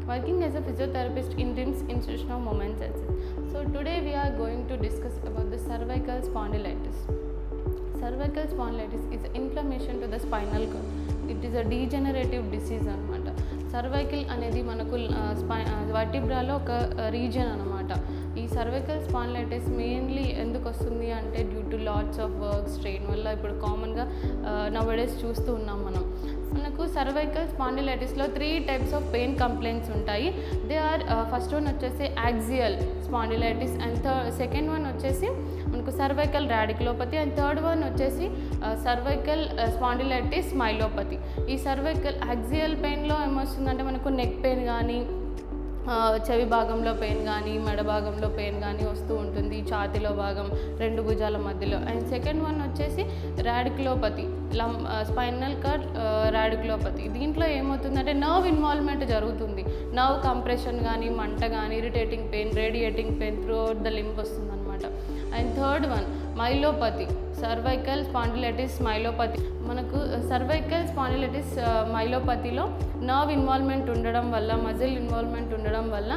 working as a physiotherapist in RIMS Institution of Movement Sciences. So today we are going to discuss about the cervical spondylitis. Cervical spondylitis is inflammation to the spinal cord. It is a degenerative disease అనమాట. Cervical అనేది మనకు వర్టిబ్రాలో ఒక reason అనమాట. ఈ cervical spondylitis mainly ఎందుకు వస్తుంది అంటే due to lots of work strain వల్ల ఇప్పుడు కామన్గా నౌడేస్ చూస్తూ ఉన్నాం మనం. మనకు సర్వైకల్ స్పాండిలైటిస్లో 3 టైప్స్ ఆఫ్ పెయిన్ కంప్లైంట్స్ ఉంటాయి. దే ఆర్ ఫస్ట్ వన్ వచ్చేసి axial spondylitis and second one వచ్చేసి మనకు cervical radiculopathy and third one వచ్చేసి సర్వైకల్ స్పాండిలైటిస్ మైలోపతి. ఈ సర్వైకల్ యాక్సియల్ పెయిన్లో ఏమొస్తుందంటే మనకు నెక్ పెయిన్ కానీ చెవి భాగంలో పెయిన్ కానీ మెడ భాగంలో పెయిన్ కానీ వస్తూ ఉంటుంది, ఛాతీలో భాగం 2 భుజాల మధ్యలో. అండ్ సెకండ్ వన్ వచ్చేసి రాడిక్యులోపతి, స్పైనల్ కార్డ్ రాడిక్యులోపతి. దీంట్లో ఏమవుతుందంటే నర్వ్ ఇన్వాల్వ్మెంట్ జరుగుతుంది, నర్వ్ కంప్రెషన్ కానీ మంట కానీ irritating pain radiating pain through out the limb వస్తుంది అనమాట. And third one myelopathy, cervical spondylitis myelopathy. మనకు సర్వైకల్ స్పాండిలైటిస్ మైలోపతిలో నర్వ్ ఇన్వాల్వ్మెంట్ ఉండడం వల్ల మజిల్ ఇన్వాల్వ్మెంట్ ఉండడం వల్ల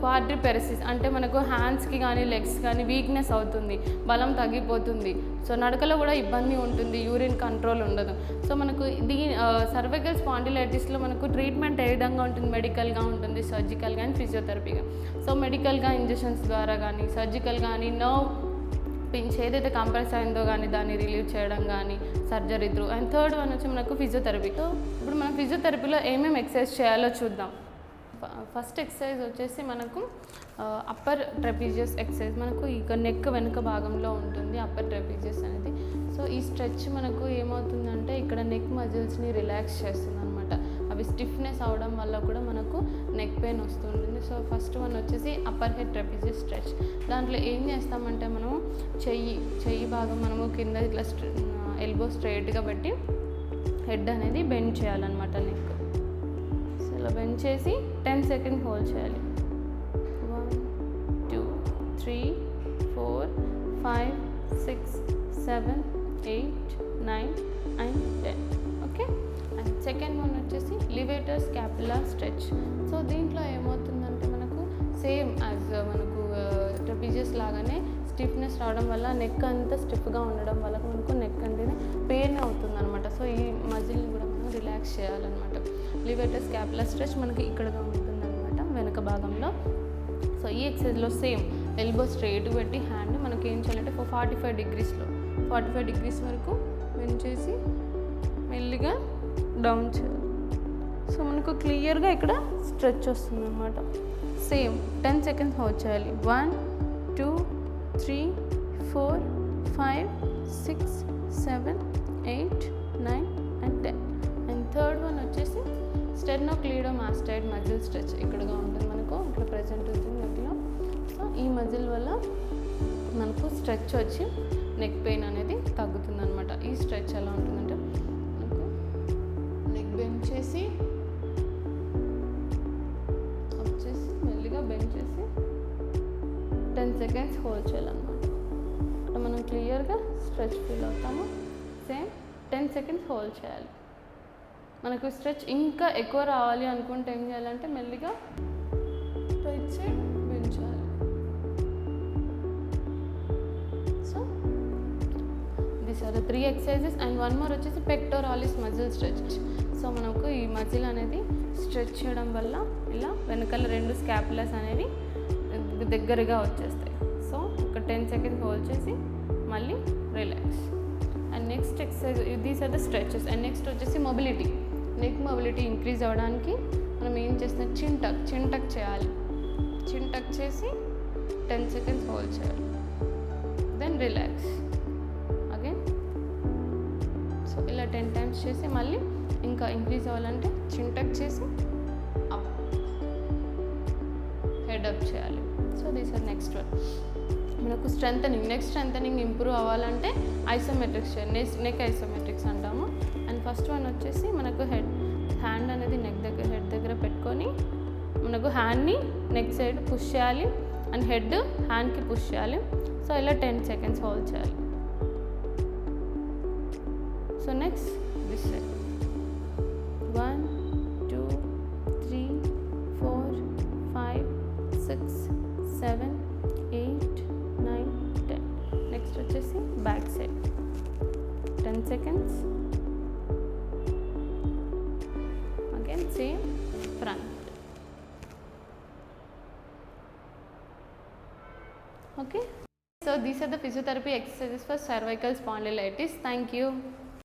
క్వాడ్రిపెరసిస్ అంటే మనకు హ్యాండ్స్కి కానీ లెగ్స్ కానీ వీక్నెస్ అవుతుంది, బలం తగ్గిపోతుంది. సో నడకలో కూడా ఇబ్బంది ఉంటుంది, యూరిన్ కంట్రోల్ ఉండదు. సో మనకు సర్వైకల్ స్పాండిలైటిస్లో మనకు ట్రీట్మెంట్ ఏ విధంగా ఉంటుంది, మెడికల్గా ఉంటుంది, సర్జికల్ కానీ ఫిజియోథెరపీగా. సో మెడికల్గా ఇంజెక్షన్స్ ద్వారా కానీ సర్జికల్ కానీ నర్వ్ పించ్ ఏదైతే కంప్రెస్ అయిందో కానీ దాన్ని రిలీవ్ చేయడం కానీ surgery through. And third one వచ్చి మనకు ఫిజియోథెరపీ. సో ఇప్పుడు మనం ఫిజియోథెరపీలో ఏమేమి ఎక్సర్సైజ్ చేయాలో చూద్దాం. ఫస్ట్ ఎక్సర్సైజ్ వచ్చేసి మనకు అప్పర్ ట్రెపీజియస్ ఎక్సర్సైజ్. మనకు ఇక నెక్ వెనుక భాగంలో ఉంటుంది అప్పర్ ట్రెపీజియస్ అనేది. సో ఈ స్ట్రెచ్ మనకు ఏమవుతుందంటే ఇక్కడ నెక్ మజిల్స్ని రిలాక్స్ చేస్తుంది అనమాట. అవి స్టిఫ్నెస్ అవడం వల్ల కూడా మనకు నెక్ పెయిన్ వస్తుంటుంది. సో ఫస్ట్ వన్ వచ్చేసి అప్పర్ హెడ్ ట్రెపీజియస్ స్ట్రెచ్. దాంట్లో ఏం చేస్తామంటే మనము చెయ్యి భాగం మనము కింద ఇట్లా ఎల్బో స్ట్రైట్గా పెట్టి హెడ్ అనేది బెండ్ చేయాలన్నమాట నెక్. సో ఇలా బెండ్ చేసి 10 సెకండ్స్ హోల్డ్ చేయాలి. 1 2 3 4 5 6 7 8 9 and 10. Okay. And second one వచ్చేసి లివేటర్ స్కాపులా స్ట్రెచ్. సో దీంట్లో ఏమవుతుందంటే మనకు సేమ్ యాజ్ మనకు ట్రెపీజియస్ లాగానే స్టిఫ్నెస్ రావడం వల్ల నెక్ అంతా స్టిఫ్గా ఉండడం వల్ల మనకు నెక్ అంటేనే పెయిన్ అవుతుంది అనమాట. సో ఈ మజిల్ని కూడా మనం రిలాక్స్ చేయాలన్నమాట. లివేటర్ స్కాపులా స్ట్రెచ్ మనకి ఇక్కడగా ఉంటుందన్నమాట వెనక భాగంలో. సో ఈ ఎక్సర్సైజ్లో సేమ్ ఎల్బో స్ట్రైట్ పెట్టి హ్యాండ్ మనకి ఏం చేయాలంటే 45 డిగ్రీస్ వరకు బెండ్ చేసి మెల్లిగా డౌన్ చేయాలి. సో మనకు క్లియర్గా ఇక్కడ స్ట్రెచ్ వస్తుంది అనమాట. సేమ్ 10 సెకండ్స్ హోల్డ్ చేయాలి. 1 2 3 4 5 6 7 8 9 and 10. అండ్ థర్డ్ వన్ వచ్చేసి స్టెర్నోక్లీడోమాస్టైడ్ మజిల్ స్ట్రెచ్. ఇక్కడగా ఉంటుంది మనకు ఇక్కడ ప్రెజెంట్ ఉంటుంది నెక్లో. సో ఈ మజిల్ వల్ల మనకు స్ట్రెచ్ వచ్చి నెక్ పెయిన్ అనేది తగ్గుతుంది అనమాట. ఈ స్ట్రెచ్ ఎలా ఉంటుందంటే మనకు నెక్ బెండ్ చేసి వచ్చేసి మెల్లిగా బెండ్ చేసి 10 సెకండ్స్ హోల్డ్ చేయాలన్నమాట. అక్కడ మనం క్లియర్గా స్ట్రెచ్ ఫీల్ అవుతాము. సేమ్ 10 సెకండ్స్ హోల్డ్ చేయాలి. మనకు స్ట్రెచ్ ఇంకా ఎక్కువ రావాలి అనుకుంటే ఏం చేయాలంటే మెల్లిగా రైట్ సైడ్ బెండ్ చేయాలి. So these are the 3 exercises. And one more వచ్చేసి పెక్టోరాలిస్ మజిల్ స్ట్రెచ్. సో మనకు ఈ మజిల్ అనేది స్ట్రెచ్ చేయడం వల్ల ఇలా వెనకాల 2 స్కాపులస్ అనేవి దగ్గరగా వచ్చేస్తాయి. సో ఒక 10 సెకండ్స్ హోల్డ్ చేసి మళ్ళీ relax. And next exercise these are the stretches. And next వచ్చేసి మొబిలిటీ. నెక్ మొబిలిటీ ఇంక్రీజ్ అవ్వడానికి మనం ఏం చేస్తాం, చిన్ టక్ చేయాలి. చిన్ టక్ చేసి 10 సెకండ్స్ హోల్డ్ చేయాలి, దెన్ రిలాక్స్ అగైన్. సో ఇలా 10 టైమ్స్ చేసి మళ్ళీ ఇంకా ఇంక్రీజ్ అవ్వాలంటే చిన్ టక్ చేసి అప్ హెడ్ అప్ చేయాలి. So these are next one. మనకు నెక్ స్ట్రెంథనింగ్ ఇంప్రూవ్ అవ్వాలంటే ఐసోమెట్రిక్స్ చేయాలి, నెక్ ఐసోమెట్రిక్స్ అంటాము. అండ్ ఫస్ట్ వన్ వచ్చేసి మనకు హ్యాండ్ అనేది హెడ్ దగ్గర పెట్టుకొని మనకు హ్యాండ్ని నెక్ సైడ్ పుష్ చేయాలి అండ్ హెడ్ హ్యాండ్కి పుష్ చేయాలి. సో ఇలా 10 సెకండ్స్ హోల్డ్ చేయాలి. So next this side 1 2 3 4 6, 7, 8, 9, 10. Next వచ్చేసి back side 10 seconds. Again same front. Okay, so these are the physiotherapy exercises for cervical spondylitis. Thank you.